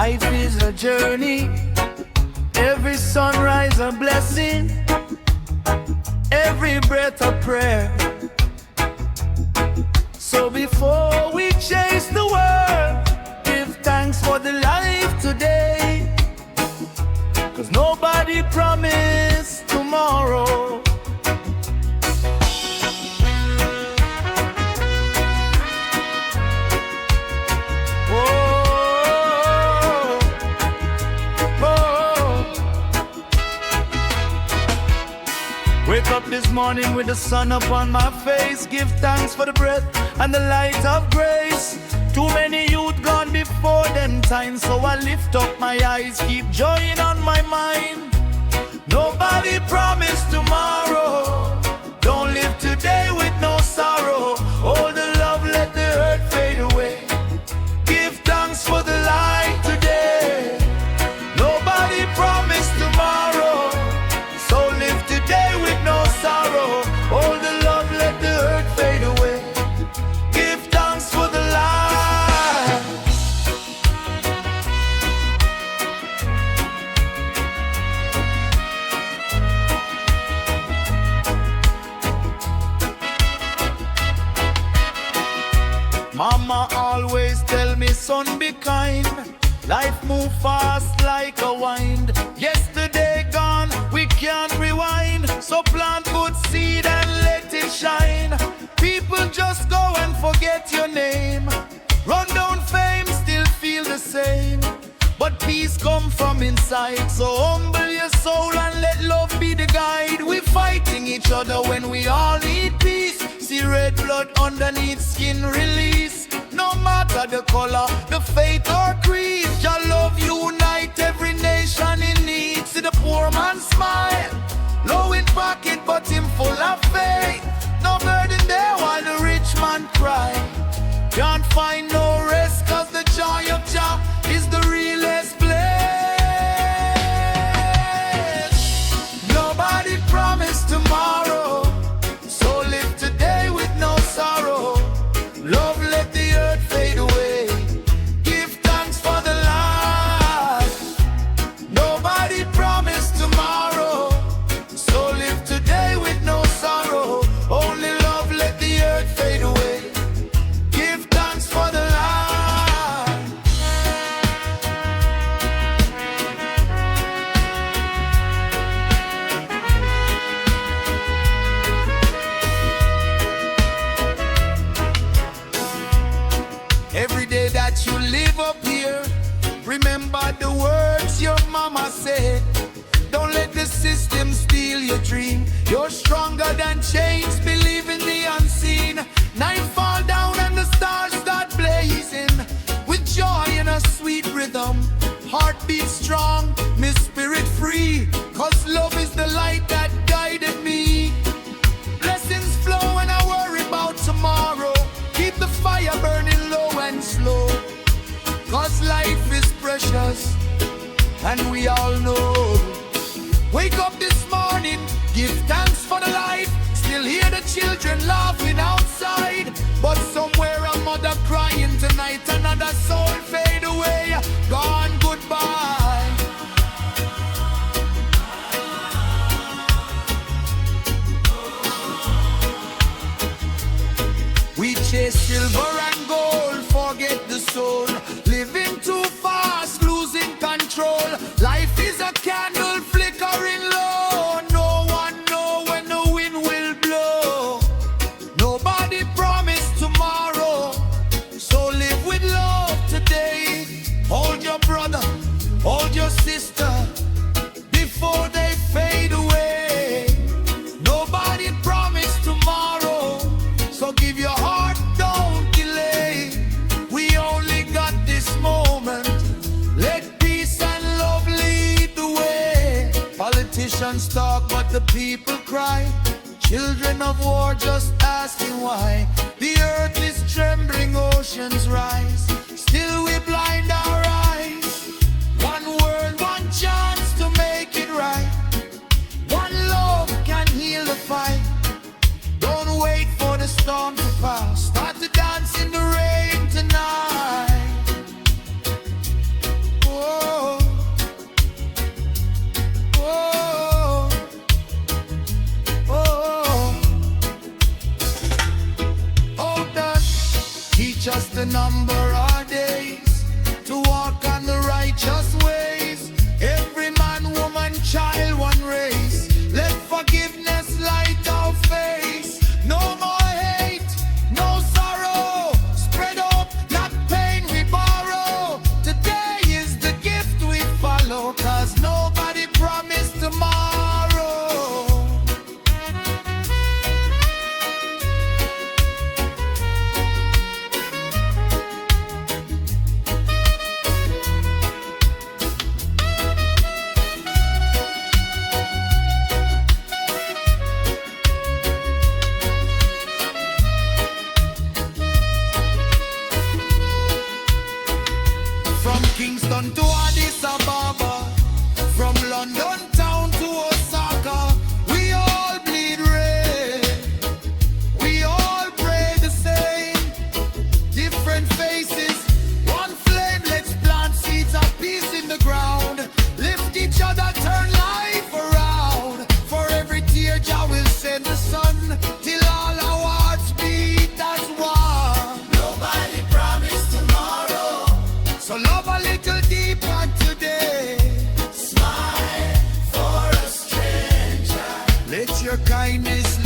Life is a journey, every sunrise a blessing, every breath a prayer. So before we chase the world, give thanks for the life today, 'cause nobody promised tomorrow. Wake up this morning with the sun upon my face. Give thanks for the breath and the light of grace. Too many youth gone before them time, so I lift up my eyes, keep joy on my mind. Nobody promised tomorrow. Don't live today with no sorrow. All the love, let the hurt fade away. Give thanks for the light today. Nobody promised tomorrow, so live today with no sorrow. All the love, let the hurt fade away. Give thanks for the light. Mama always tell me, son, be kind. Life move fast like a wind. Yesterday gone, we can't rewind. So plant good seed and let it shine. People just go and forget your name. Run down fame, still feel the same. But peace come from inside. So humble your soul and let love be the guide. We fighting each other when we all need peace. See red blood underneath skin release. No matter the color, the faith or creed, your love unite every nation in need. See the poor man smile, low in pocket but him full of faith. No burden there while the rich man cry. Can't find no rest 'cause the joy of Jah is the realest place. Nobody promised tomorrow, so live today with no sorrow. Love, let the earth fade away. Give thanks for the life. Nobody promised tomorrow, so live today with no sorrow. Only love, let the earth fade away. Give thanks for the life. Every day that you live up here, remember the words your mama said. Don't let the system steal your dream. You're stronger than chains, believe in the unseen. Night fall down and the stars start blazing, with joy in a sweet rhythm. Heartbeat strong, my spirit free, 'cause love is the light that guided me. Blessings flow when I worry about tomorrow. Keep the fire burning low and slow, 'cause life is precious, and we all know. Wake up this morning, give thanks for the life. Still hear the children laughing outside, but somewhere a mother crying tonight. Another soul fade away, gone goodbye. We chase silver and gold, forget the soul. Living too fast, losing control. Life is a candle flickering low. No one know when the wind will blow. Nobody promised tomorrow, so live with love today. Hold your brother, hold your sister, before they fade away. Nobody promised tomorrow, so give your heart, don't delay. We only got this moment, let peace and love lead the way. Politicians talk but the people cry. Children of war just asking why. The earth is trembling, oceans rise. Still we blind our eyes. One world, one chance to make it right. One love can heal the fight. Don't wait for the storm to pass. Start to dance in the rain tonight. Kingston to Addis Ababa, from London town to Osaka, we all bleed red, we all pray the same, different faces, one flame, let's plant seeds of peace in the ground, lift each other, turn life around, for every tear Jah will send the sun, till all our hearts beat as one. Nobody promised tomorrow, so love a little deeper today. Smile for a stranger. Let your kindness